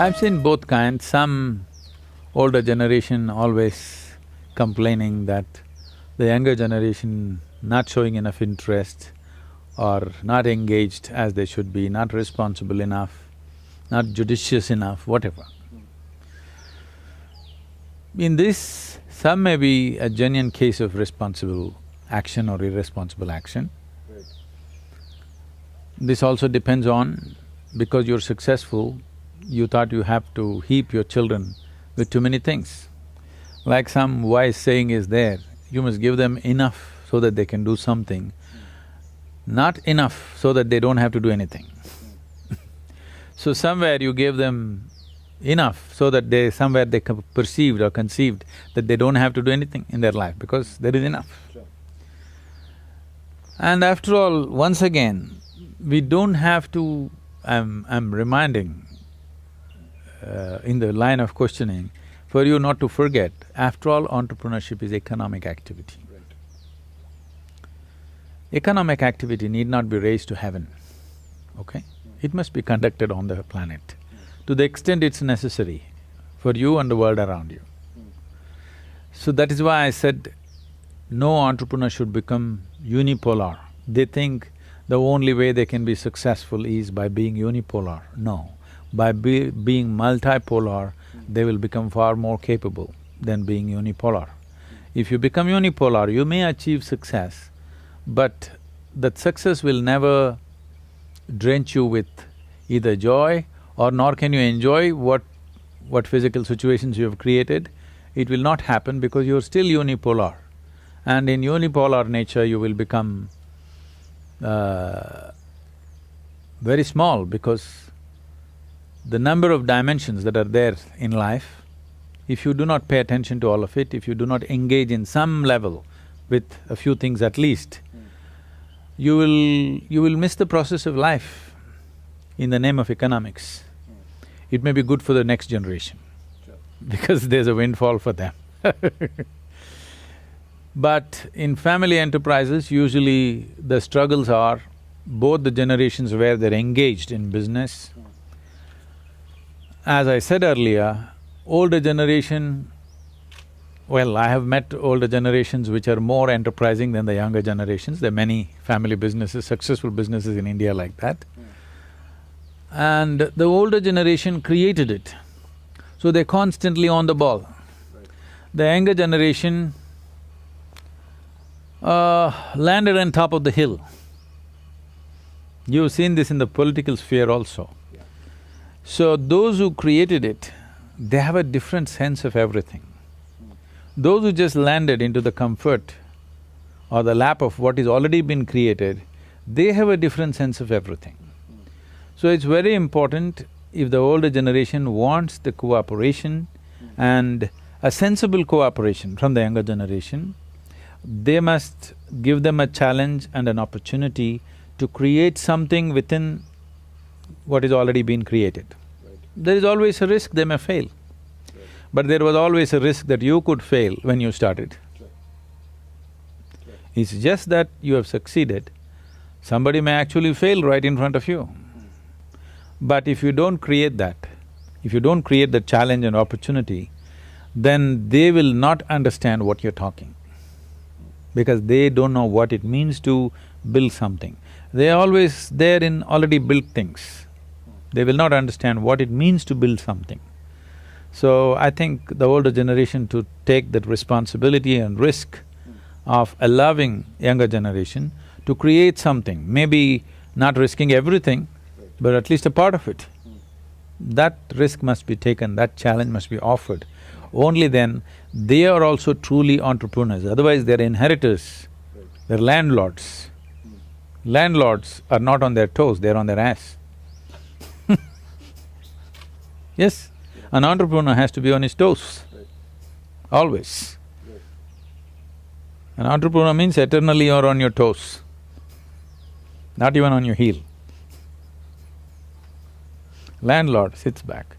I've seen both kinds, some older generation always complaining that the younger generation not showing enough interest or not engaged as they should be, not responsible enough, not judicious enough, whatever. In this, some may be a genuine case of responsible action or irresponsible action. Right. This also depends on, because you're successful, you thought you have to heap your children with too many things. Like some wise saying is there, you must give them enough so that they can do something, not enough so that they don't have to do anything. So somewhere you gave them enough so that somewhere they perceived or conceived that they don't have to do anything in their life because there is enough. Sure. And after all, once again, we don't have to… I'm reminding in the line of questioning, for you not to forget, after all, entrepreneurship is economic activity. Right. Economic activity need not be raised to heaven, okay? It must be conducted on the planet, to the extent it's necessary for you and the world around you. So that is why I said, no entrepreneur should become unipolar. They think the only way they can be successful is by being unipolar. No, by being multipolar, they will become far more capable than being unipolar. If you become unipolar, you may achieve success, but that success will never drench you with either joy or nor can you enjoy what physical situations you have created. It will not happen because you're still unipolar. And in unipolar nature, you will become very small because the number of dimensions that are there in life, if you do not pay attention to all of it, if you do not engage in some level with a few things at least, you will miss the process of life in the name of economics. It may be good for the next generation, Sure. because there's a windfall for them. But in family enterprises, usually the struggles are both the generations where they're engaged in business. As I said earlier, older generation, well, I have met older generations which are more enterprising than the younger generations. There are many family businesses, successful businesses in India like that. And the older generation created it, so they're constantly on the ball. Right. The younger generation landed on top of the hill. You've seen this in the political sphere also. Yeah. So those who created it, they have a different sense of everything. Those who just landed into the comfort or the lap of what is already been created, they have a different sense of everything. So it's very important, if the older generation wants the cooperation and a sensible cooperation from the younger generation, they must give them a challenge and an opportunity to create something within what is already been created. Right. There is always a risk they may fail, but there was always a risk that you could fail when you started. Sure. Sure. It's just that you have succeeded. Somebody may actually fail right in front of you. But if you don't create that, if you don't create the challenge and opportunity, then they will not understand what you're talking, because they don't know what it means to build something. They're always there in already built things. They will not understand what it means to build something. So I think the older generation to take that responsibility and risk of allowing younger generation to create something, maybe not risking everything, but at least a part of it. That risk must be taken, that challenge must be offered. Only then they are also truly entrepreneurs, otherwise they're inheritors, they're landlords. Landlords are not on their toes, they're on their ass. Yes, an entrepreneur has to be on his toes, always. An entrepreneur means eternally you're on your toes, not even on your heel. Landlord sits back.